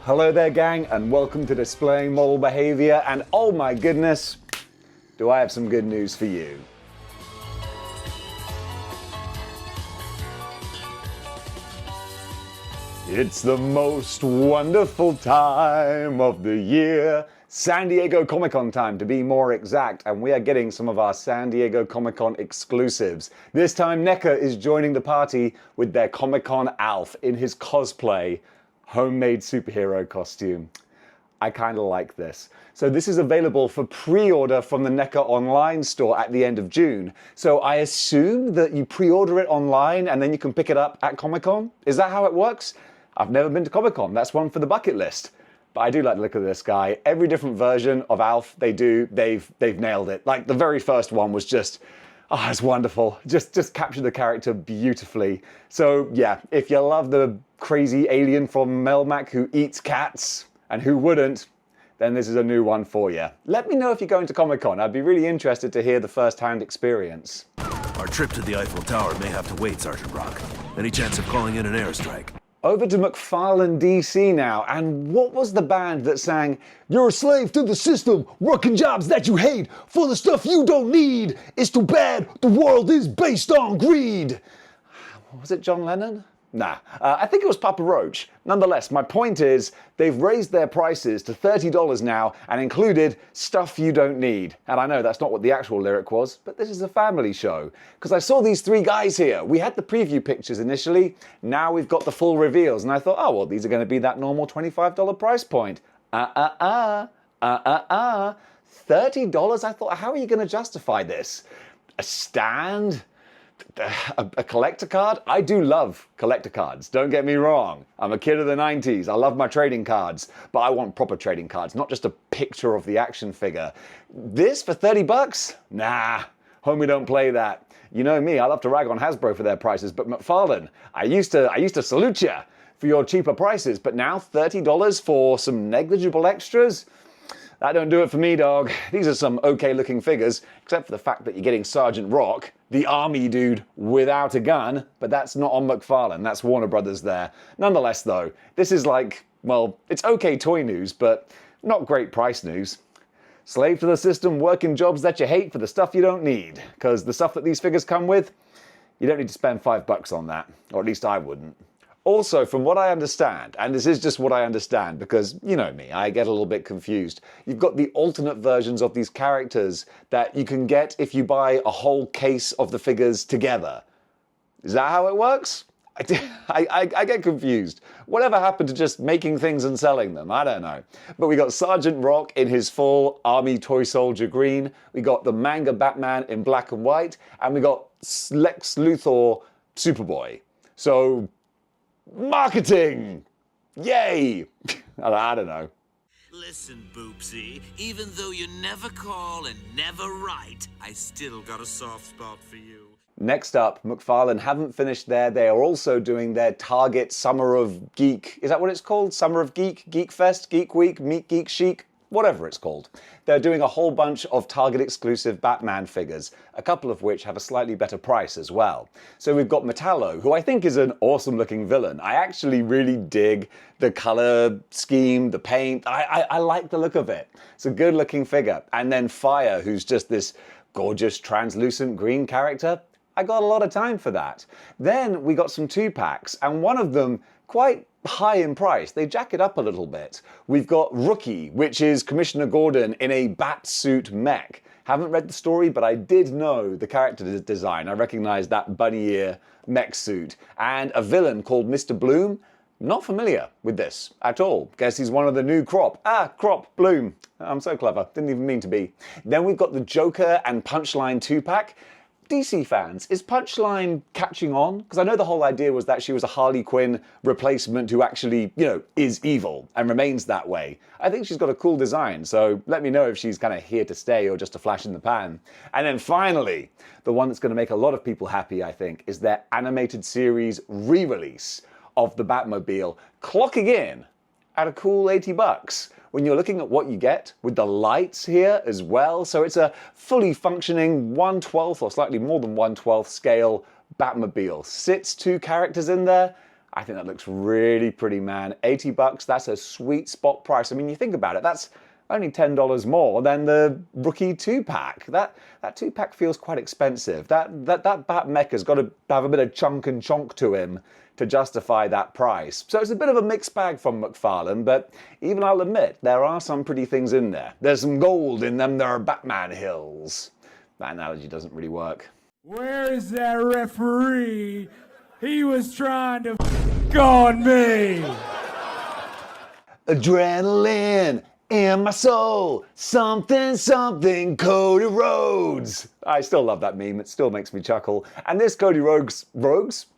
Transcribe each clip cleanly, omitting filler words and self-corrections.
Hello there, gang, and welcome to Displaying Model Behavior. And oh my goodness, do I have some good news for you. It's the most wonderful time of the year. San Diego Comic-Con time, to be more exact, and we are getting some of our San Diego Comic-Con exclusives. This time, NECA is joining the party with their Comic-Con Alf in his cosplay homemade superhero costume. I kind of like this. So this is available for pre-order from the NECA online store at the end of June. So I assume that you pre-order it online and then you can pick it up at Comic-Con? Is that how it works? I've never been to Comic-Con. That's one for the bucket list. But I do like the look of this guy. Every different version of Alf they do, they've nailed it. Like the very first one was just, oh, it's wonderful. Just captured the character beautifully. So yeah, if you love the crazy alien from Melmac who eats cats, and who wouldn't, then this is a new one for you. Let me know if you're going to Comic-Con. I'd be really interested to hear the first-hand experience. Our trip to the Eiffel Tower may have to wait, Sergeant Rock. Any chance of calling in an airstrike? Over to McFarlane Dc now, and what was the band that sang, "You're a slave to the system, working jobs that you hate, for the stuff you don't need. It's too bad the world is based on greed." Was it John Lennon? Nah, I think it was Papa Roach. Nonetheless, my point is, they've raised their prices to $30 now and included stuff you don't need. And I know that's not what the actual lyric was, but this is a family show. Because I saw these three guys here. We had the preview pictures initially, now we've got the full reveals. And I thought, oh, well, these are going to be that normal $25 price point. $30? I thought, how are you going to justify this? A stand? A collector card? I do love collector cards, don't get me wrong. I'm a kid of the 90s, I love my trading cards, but I want proper trading cards, not just a picture of the action figure. This for 30 bucks? Nah, homie, don't play that. You know me, I love to rag on Hasbro for their prices, but McFarlane, I used to salute you for your cheaper prices, but now $30 for some negligible extras? That don't do it for me, dog. These are some okay looking figures, except for the fact that you're getting Sergeant Rock, the army dude without a gun, but that's not on McFarlane, that's Warner Brothers there. Nonetheless though, this is like, well, it's okay toy news, but not great price news. Slave to the system, working jobs that you hate for the stuff you don't need, because the stuff that these figures come with, you don't need to spend $5 on that, or at least I wouldn't. Also, from what I understand, and this is just what I understand because, you know me, I get a little bit confused, you've got the alternate versions of these characters that you can get if you buy a whole case of the figures together. Is that how it works? I get confused. Whatever happened to just making things and selling them? I don't know. But we got Sergeant Rock in his full army toy soldier green, we got the manga Batman in black and white, and we got Lex Luthor Superboy. So, marketing! Yay! I don't know. Listen, Boopsy, even though you never call and never write, I still got a soft spot for you. Next up, McFarlane haven't finished there. They are also doing their Target Summer of Geek. Is that what it's called? Summer of Geek? Geek Fest? Geek Week? Meet Geek Chic? Whatever it's called. They're doing a whole bunch of Target exclusive Batman figures, a couple of which have a slightly better price as well. So we've got Metallo, who I think is an awesome looking villain. I actually really dig the color scheme, the paint. I like the look of it. It's a good looking figure. And then Fire, who's just this gorgeous translucent green character. I got a lot of time for that. Then we got some 2-packs, and one of them quite high in price. They jack it up a little bit. We've got Rookie, which is Commissioner Gordon in a bat-suit mech. Haven't read the story, but I did know the character design. I recognized that bunny ear mech suit. And a villain called Mr. Bloom. Not familiar with this at all. Guess he's one of the new crop. Crop, Bloom. I'm so clever. Didn't even mean to be. Then we've got the Joker and Punchline 2-pack. DC fans, is Punchline catching on? Because I know the whole idea was that she was a Harley Quinn replacement who actually, you know, is evil and remains that way. I think she's got a cool design, so let me know if she's kind of here to stay or just a flash in the pan. And then finally, the one that's going to make a lot of people happy, I think, is their animated series re-release of the Batmobile, clocking in at a cool $80. When you're looking at what you get with the lights here as well. So it's a fully functioning 1/12 or slightly more than 1/12 scale Batmobile. Sits 2 characters in there. I think that looks really pretty, man. $80, that's a sweet spot price. I mean, you think about it, that's only $10 more than the rookie 2-pack. That 2-pack feels quite expensive. That Bat Mecha's got to have a bit of chunk and chonk to him to justify that price. So it's a bit of a mixed bag from McFarlane, but even I'll admit, there are some pretty things in there. There's some gold in them, there are Batman hills. That analogy doesn't really work. Where is that referee? He was trying to on me. Adrenaline in my soul, something, something, Cody Rhodes. I still love that meme, it still makes me chuckle. And this Cody Rogues?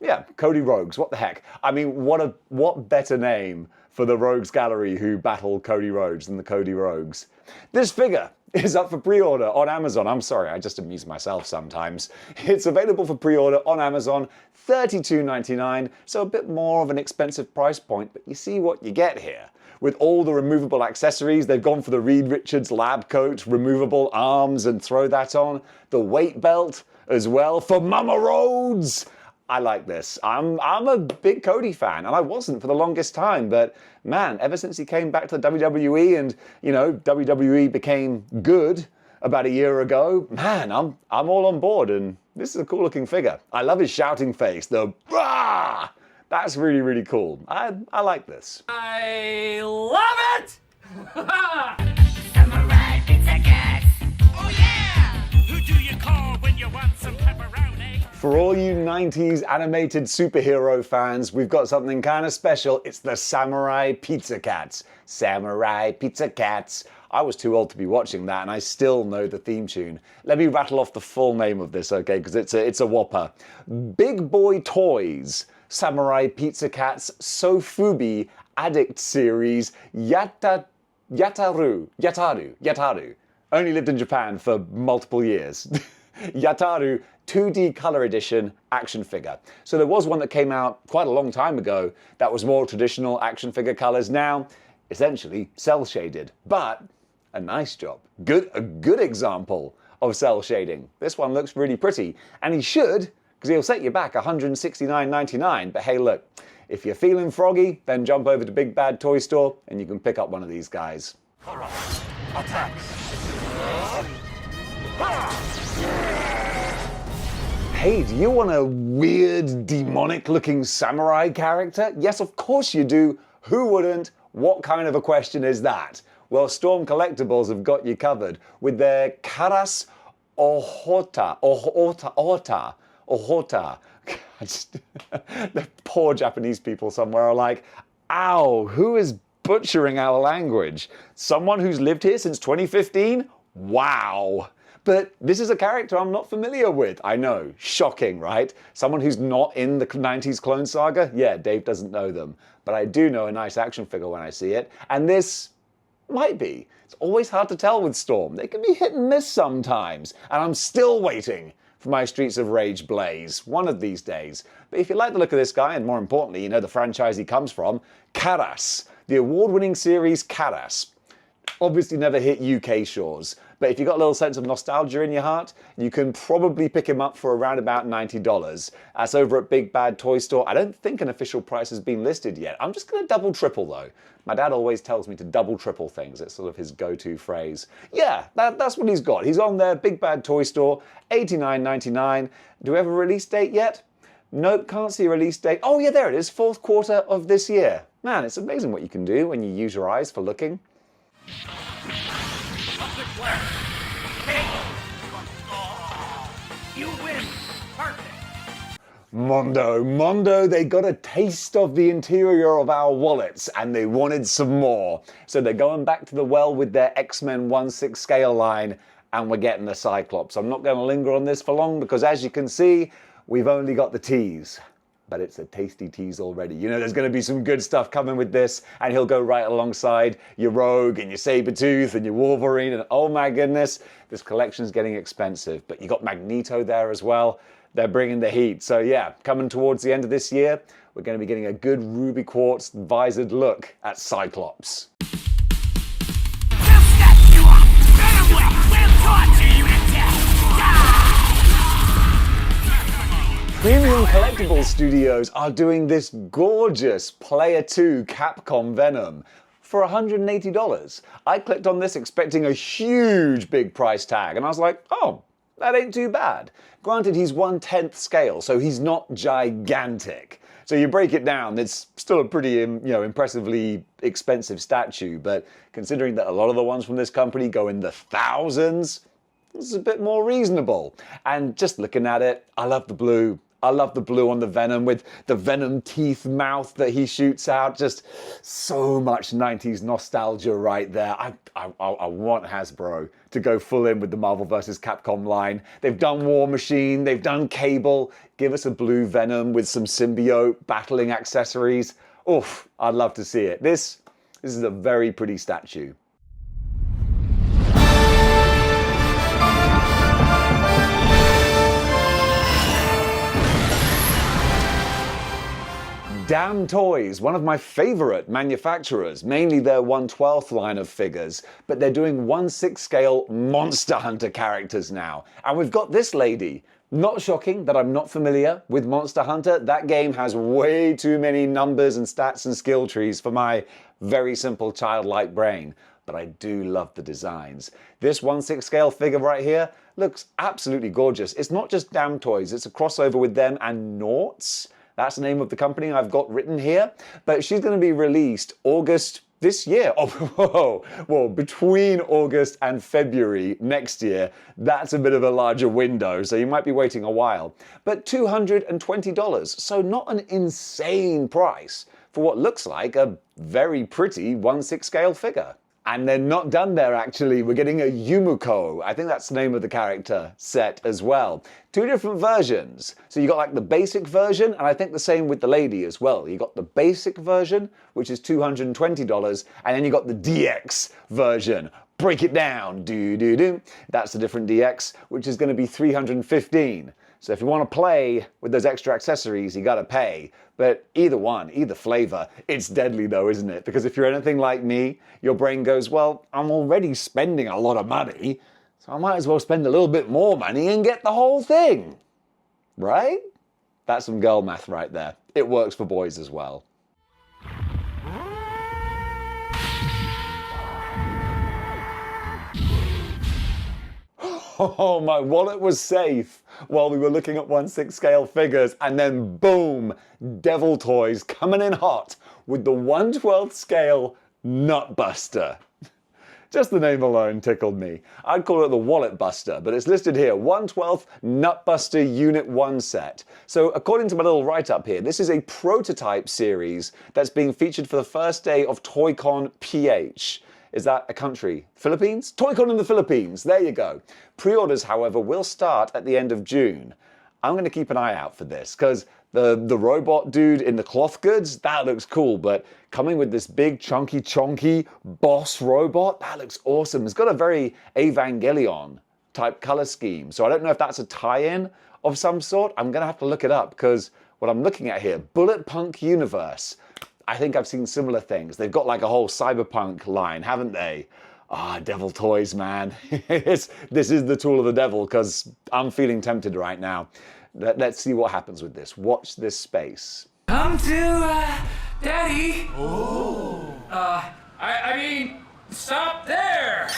Yeah, Cody Rogues, what the heck? I mean, what better name for the Rogues Gallery who battle Cody Rhodes than the Cody Rogues? This figure is up for pre-order on Amazon. I'm sorry, I just amuse myself sometimes. It's available for pre-order on Amazon, $32.99, so a bit more of an expensive price point, but you see what you get here. With all the removable accessories, they've gone for the Reed Richards lab coat, removable arms, and throw that on. The weight belt as well for Mama Rhodes. I like this. I'm a big Cody fan, and I wasn't for the longest time, but man, ever since he came back to the WWE and, you know, WWE became good about a year ago, man, I'm all on board, and this is a cool looking figure. I love his shouting face, the rah! That's really, really cool. I like this. I love it! Samurai pizza cats. Oh yeah! Who do you call when you want some pepperoni? For all you 90s animated superhero fans, we've got something kind of special. It's the Samurai Pizza Cats. Samurai Pizza Cats. I was too old to be watching that, and I still know the theme tune. Let me rattle off the full name of this, okay, because it's a whopper. Big Boy Toys, Samurai Pizza Cats, Sofubi Addict Series, Yataru. Only lived in Japan for multiple years. Yataru 2D Color Edition action figure. So there was one that came out quite a long time ago that was more traditional action figure colors. Now, essentially cell shaded, but a nice job. A good example of cell shading. This one looks really pretty, and he should, because he'll set you back $169.99. But hey, look, if you're feeling froggy, then jump over to Big Bad Toy Store and you can pick up one of these guys. Attack. Hey, do you want a weird, demonic-looking samurai character? Yes, of course you do. Who wouldn't? What kind of a question is that? Well, Storm Collectibles have got you covered with their Karas Ohota. The poor Japanese people somewhere are like, ow, who is butchering our language? Someone who's lived here since 2015? Wow. But this is a character I'm not familiar with. I know, shocking, right? Someone who's not in the 90s Clone Saga? Yeah, Dave doesn't know them. But I do know a nice action figure when I see it. And this might be. It's always hard to tell with Storm. They can be hit and miss sometimes. And I'm still waiting for my Streets of Rage Blaze, one of these days. But if you like the look of this guy, and more importantly, you know the franchise he comes from, Karas, the award-winning series Karas. Obviously never hit UK shores, but if you've got a little sense of nostalgia in your heart, you can probably pick him up for around about $90. That's over at Big Bad Toy Store. I don't think an official price has been listed yet. I'm just going to double triple though. My dad always tells me to double triple things. It's sort of his go-to phrase. Yeah, that's what he's got. He's on there, Big Bad Toy Store, $89.99. Do we have a release date yet? Nope, can't see a release date. Oh yeah, there it is, 4th quarter of this year. Man, it's amazing what you can do when you use your eyes for looking. You win. Perfect. Mondo, they got a taste of the interior of our wallets and they wanted some more. So they're going back to the well with their X-Men 1/6 scale line and we're getting the Cyclops. I'm not going to linger on this for long because as you can see, we've only got the tease. But it's a tasty tease already. You know there's going to be some good stuff coming with this, and he'll go right alongside your Rogue and your Sabretooth and your Wolverine, and oh my goodness, this collection's getting expensive. But you got Magneto there as well. They're bringing the heat. So yeah, coming towards the end of this year, we're going to be getting a good ruby quartz visored look at Cyclops. We'll snap you up. We'll torture you to death. Premium Collectibles Studios are doing this gorgeous Player 2 Capcom Venom for $180. I clicked on this expecting a huge big price tag, and I was like, oh, that ain't too bad. Granted, he's 1/10 scale, so he's not gigantic. So you break it down, it's still a pretty, impressively expensive statue, but considering that a lot of the ones from this company go in the thousands, it's a bit more reasonable. And just looking at it, I love the blue. I love the blue on the Venom with the Venom teeth mouth that he shoots out. Just so much 90s nostalgia right there. I want Hasbro to go full in with the Marvel vs. Capcom line. They've done War Machine, they've done Cable. Give us a blue Venom with some symbiote battling accessories. Oof, I'd love to see it. This is a very pretty statue. Damn Toys, one of my favorite manufacturers, mainly their 1/12 line of figures, but they're doing 1/6 scale Monster Hunter characters now. And we've got this lady. Not shocking that I'm not familiar with Monster Hunter. That game has way too many numbers and stats and skill trees for my very simple childlike brain. But I do love the designs. This 1/6 scale figure right here looks absolutely gorgeous. It's not just Damn Toys, it's a crossover with them and Noughts. That's the name of the company I've got written here. But she's going to be released August this year. Oh, well, between August and February next year. That's a bit of a larger window, so you might be waiting a while. But $220, so not an insane price for what looks like a very pretty 1/6 scale figure. And they're not done there, actually. We're getting a Yumiko, I think that's the name of the character, set as well. Two different versions. So you got like the basic version, and I think the same with the lady as well. You got the basic version, which is $220, and then you got the DX version. Break it down, do. That's the different DX, which is going to be $315. So if you want to play with those extra accessories, you got to pay. But either one, either flavor, it's deadly though, isn't it? Because if you're anything like me, your brain goes, well, I'm already spending a lot of money, so I might as well spend a little bit more money and get the whole thing. Right? That's some girl math right there. It works for boys as well. Oh, my wallet was safe while we were looking at 1/6 scale figures, and then boom, Devil Toys coming in hot with the 1/12 scale Nutbuster. Just the name alone tickled me. I'd call it the Wallet Buster, but it's listed here, 1/12 Nutbuster Unit 1 set. So according to my little write-up here, this is a prototype series that's being featured for the first day of ToyCon PH. Is that a country? Philippines? ToyCon in the Philippines. There you go. Pre-orders, however, will start at the end of June. I'm going to keep an eye out for this because the robot dude in the cloth goods, that looks cool, but coming with this big chonky boss robot, that looks awesome. It's got a very Evangelion type color scheme. So I don't know if that's a tie-in of some sort. I'm going to have to look it up because what I'm looking at here, Bullet Punk Universe. I think I've seen similar things. They've got like a whole cyberpunk line, haven't they? Ah, Devil Toys, man. This is the tool of the devil because I'm feeling tempted right now. Let's see what happens with this. Watch this space. Come to, Daddy. Oh. I mean, stop there,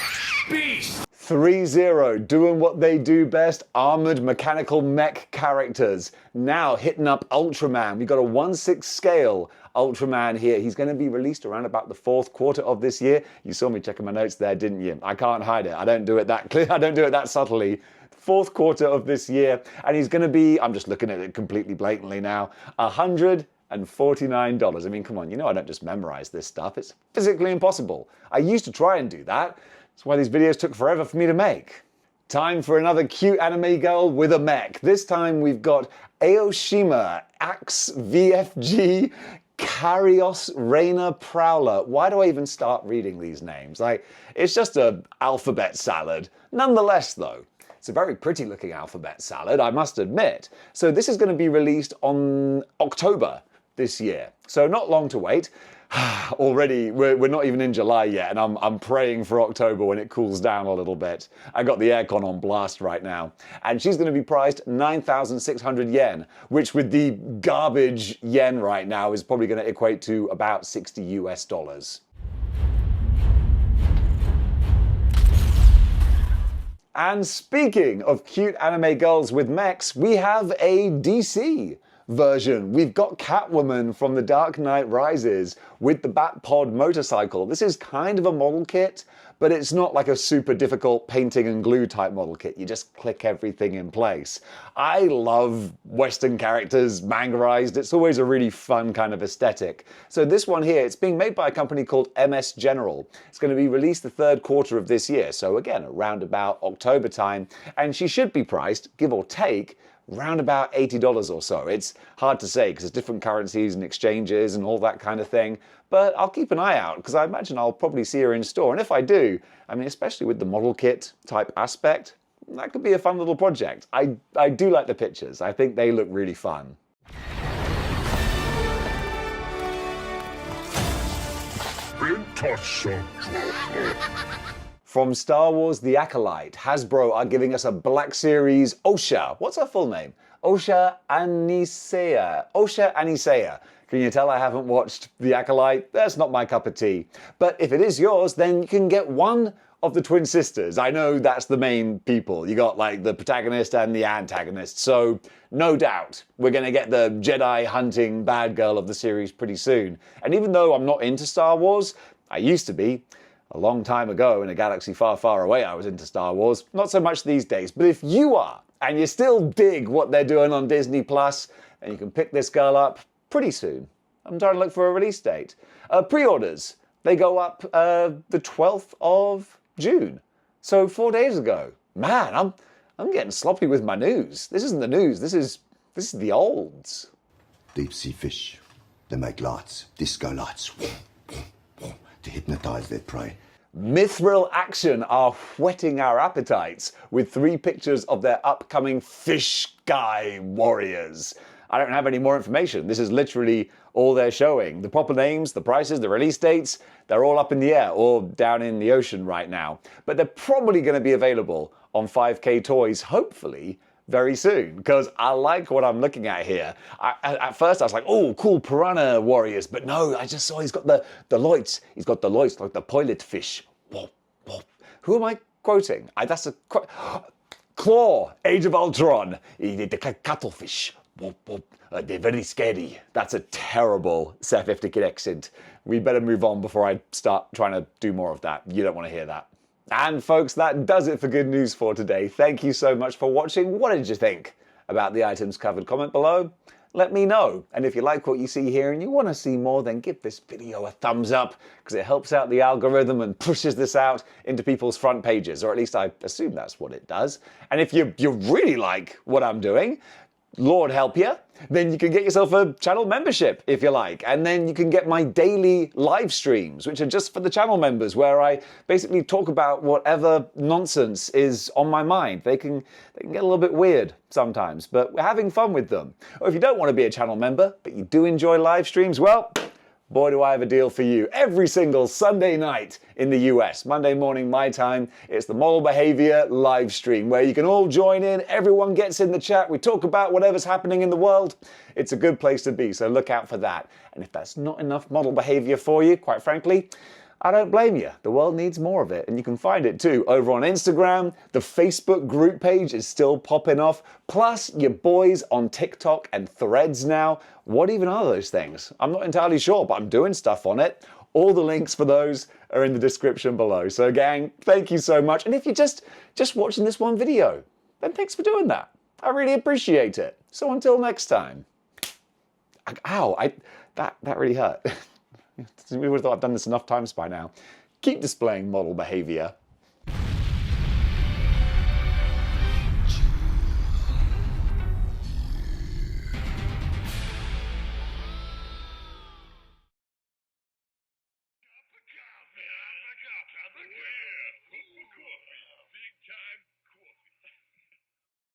beast. 3-0, doing what they do best, armored mechanical mech characters. Now hitting up Ultraman. We've got a 1/6 scale Ultraman here. He's going to be released around about the 4th quarter of this year. You saw me checking my notes there, didn't you? I can't hide it. I don't do it that clear. I don't do it that subtly. 4th quarter of this year. And he's going to be, I'm just looking at it completely blatantly now, $149. I mean, come on, you know I don't just memorize this stuff. It's physically impossible. I used to try and do that. That's why these videos took forever for me to make. Time for another cute anime girl with a mech. This time we've got Aoshima Axe VFG Karios Reina Prowler. Why do I even start reading these names? Like, it's just an alphabet salad. Nonetheless, though, it's a very pretty looking alphabet salad, I must admit. So this is going to be released on October this year. So not long to wait. Already, we're not even in July yet, and I'm praying for October when it cools down a little bit. I got the aircon on blast right now. And she's going to be priced 9,600 yen, which with the garbage yen right now is probably going to equate to about 60 US dollars. And speaking of cute anime girls with mechs, we have a DC version. We've got Catwoman from The Dark Knight Rises with the Batpod motorcycle. This is kind of a model kit, but it's not like a super difficult painting and glue type model kit. You just click everything in place. I love Western characters mangarized. It's always a really fun kind of aesthetic. So this one here, it's being made by a company called MS General. It's going to be released the third quarter of this year. So again, around about October time. And she should be priced, give or take, round about $80 or so. It's hard to say because there's different currencies and exchanges and all that kind of thing, but I'll keep an eye out because I imagine I'll probably see her in store. And if I do, I mean, especially with the model kit type aspect, that could be a fun little project. I do like the pictures. I think they look really fun. From Star Wars The Acolyte, Hasbro are giving us a Black Series Osha. What's her full name? Osha Anisea. Osha Anisea. Can you tell I haven't watched The Acolyte? That's not my cup of tea. But if it is yours, then you can get one of the twin sisters. I know that's the main people. You got like the protagonist and the antagonist. So no doubt we're going to get the Jedi hunting bad girl of the series pretty soon. And even though I'm not into Star Wars, I used to be. A long time ago, in a galaxy far, far away, I was into Star Wars. Not so much these days. But if you are, and you still dig what they're doing on Disney+, then you can pick this girl up pretty soon. I'm trying to look for a release date. Pre-orders, they go up the 12th of June. So 4 days ago. Man, I'm getting sloppy with my news. This isn't the news. This is the olds. Deep sea fish. They make lights, disco lights, to hypnotize their prey. Mithrill Action are whetting our appetites with 3 pictures of their upcoming fish guy warriors. I don't have any more information. This is literally all they're showing. The proper names, the prices, the release dates, they're all up in the air or down in the ocean right now. But they're probably going to be available on 5K Toys, hopefully, very soon, because I like what I'm looking at here. At first I was like, oh, cool piranha warriors, but no, I just saw he's got the lights. He's got the lights like the pilot fish. Whoa, whoa. Who am I quoting? That's a Claw, Age of Ultron. The cuttlefish. Whoa, whoa. They're very scary. That's a terrible Seth Iftikin accent. We better move on before I start trying to do more of that. You don't want to hear that. And folks, that does it for Good News for today. Thank you so much for watching. What did you think about the items covered? Comment below. Let me know. And if you like what you see here and you want to see more, then give this video a thumbs up because it helps out the algorithm and pushes this out into people's front pages, or at least I assume that's what it does. And if you really like what I'm doing, Lord help you, then you can get yourself a channel membership if you like, and then you can get my daily live streams, which are just for the channel members, where I basically talk about whatever nonsense is on my mind. They can get a little bit weird sometimes, but we're having fun with them. Or if you don't want to be a channel member, but you do enjoy live streams, well, boy, do I have a deal for you. Every single Sunday night in the US, Monday morning my time, it's the Model Behaviour live stream where you can all join in. Everyone gets in the chat. We talk about whatever's happening in the world. It's a good place to be, so look out for that. And if that's not enough model behaviour for you, quite frankly, I don't blame you. The world needs more of it, and you can find it too over on Instagram. The Facebook group page is still popping off. Plus, your boys on TikTok and Threads now. What even are those things? I'm not entirely sure, but I'm doing stuff on it. All the links for those are in the description below. So gang, thank you so much. And if you're just watching this one video, then thanks for doing that. I really appreciate it. So until next time. Ow, that really hurt. We would have thought I've done this enough times by now. Keep displaying model behaviour. Capcom Venom.